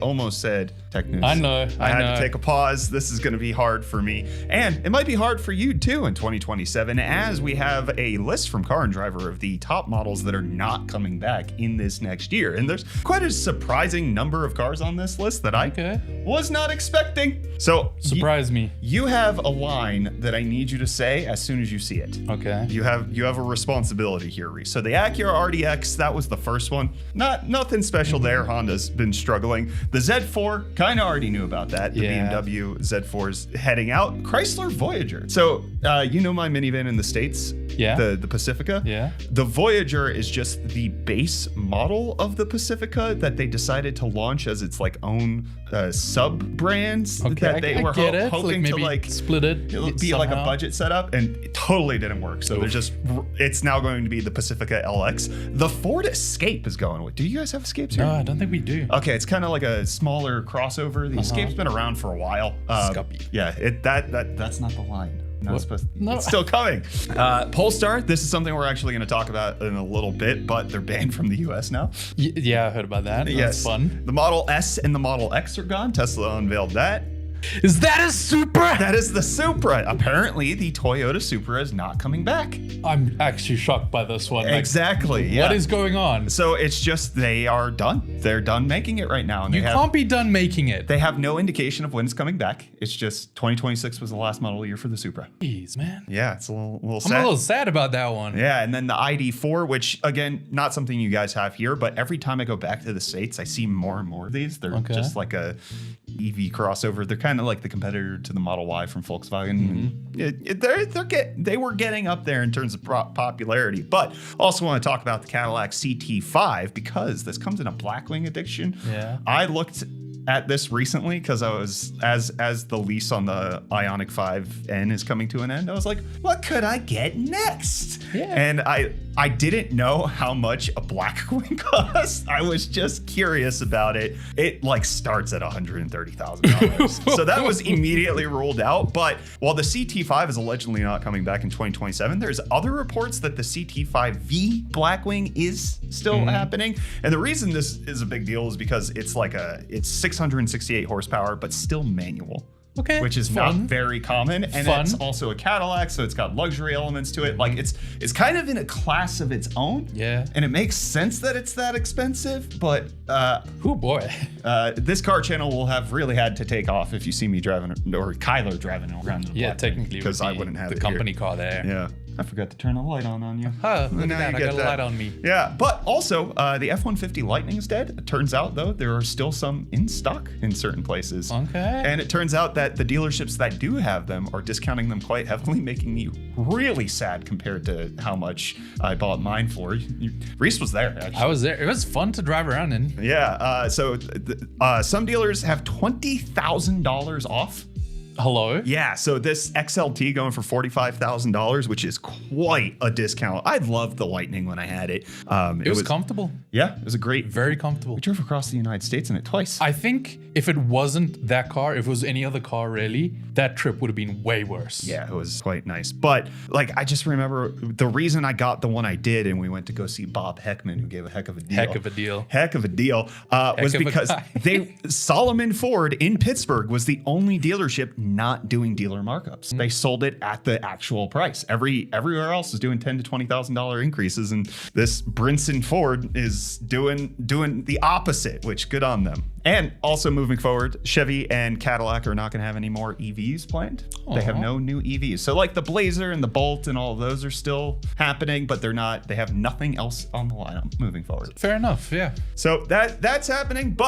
Almost said tech news. I know. I had to take a pause. This is going to be hard for me. And it might be hard for you too in 2027, as we have a list from Car and Driver of the top models that are not coming back in this next year. And there's quite a surprising number of cars on this list that I was not expecting. So surprise me. You have a line that I need you to say as soon as you see it. Okay. You have a responsibility here, Reese. So the Acura RDX, that was the first one. Nothing special there. Honda's been struggling. The Z4, kind of already knew about that. The BMW Z4's heading out. Chrysler Voyager. So you know my minivan in the States? Yeah. The Pacifica? Yeah. The Voyager is just the base model of the Pacifica that they decided to launch as its like own sub-brands that they were hoping to like split it. Be like a budget setup, and it totally didn't work. So it's now going to be the Pacifica LX. The Ford Escape is going with. Do you guys have Escapes here? No, I don't think we do. Okay, it's kind of like a smaller crossover. The Escape's been around for a while. Yeah, that's not the line. Not supposed to, no. It's still coming. Polestar, this is something we're actually going to talk about in a little bit, but they're banned from the US now. Yeah, I heard about that. That's fun. The Model S and the Model X are gone. Tesla unveiled that. Is that a Supra? That is the Supra. Apparently, the Toyota Supra is not coming back. I'm actually shocked by this one. Exactly. What is going on? So it's just they are done. They're done making it right now. And you can't be done making it. They have no indication of when it's coming back. It's just 2026 was the last model year for the Supra. Jeez, man. Yeah, it's a little sad. I'm a little sad about that one. Yeah, and then the ID4, which again, not something you guys have here, but every time I go back to the States, I see more and more of these. They're just like a EV crossover. They're kind of like the competitor to the Model Y from Volkswagen. They were getting up there in terms of popularity, but also want to talk about the Cadillac CT5 because this comes in a Blackwing edition. Yeah. I looked at this recently because I was as the lease on the Ioniq 5N is coming to an end. I was like, what could I get next? Yeah. And I didn't know how much a Blackwing cost. I was just curious about it. It like starts at $130,000. So that was immediately ruled out. But while the CT5 is allegedly not coming back in 2027, there's other reports that the CT5V Blackwing is still happening. And the reason this is a big deal is because it's 668 horsepower, but still manual. Okay. Which is not very common. And it's also a Cadillac, so it's got luxury elements to it. Like it's kind of in a class of its own. Yeah. And it makes sense that it's that expensive, but oh boy. This car channel will have really had to take off if you see me driving or Kyler driving around. Yeah, technically because I wouldn't have the company car there. Yeah. I forgot to turn a light on you. Huh, look at that. I got a light on me. Yeah, but also the F-150 Lightning is dead. It turns out, though, there are still some in stock in certain places. Okay. And it turns out that the dealerships that do have them are discounting them quite heavily, making me really sad compared to how much I bought mine for. Reese was there, actually. I was there. It was fun to drive around in. Yeah, so some dealers have $20,000 off. Hello? Yeah, so this XLT going for $45,000, which is quite a discount. I loved the Lightning when I had it. It was comfortable. Yeah, it was very comfortable. We drove across the United States in it twice. I think if it wasn't that car, if it was any other car really, that trip would have been way worse. Yeah, it was quite nice. But like, I just remember the reason I got the one I did, and we went to go see Bob Heckman, who gave a heck of a deal. Was because Solomon Ford in Pittsburgh was the only dealership not doing dealer markups. They sold it at the actual price. Everywhere else is doing $10,000 to $20,000 increases, and this Brinson Ford is doing the opposite, which good on them. And also moving forward, Chevy and Cadillac are not going to have any more EVs planned. They have no new EVs. So like the Blazer and the Bolt and all of those are still happening, but they have nothing else on the lineup moving forward. Fair enough, yeah. So that's happening, but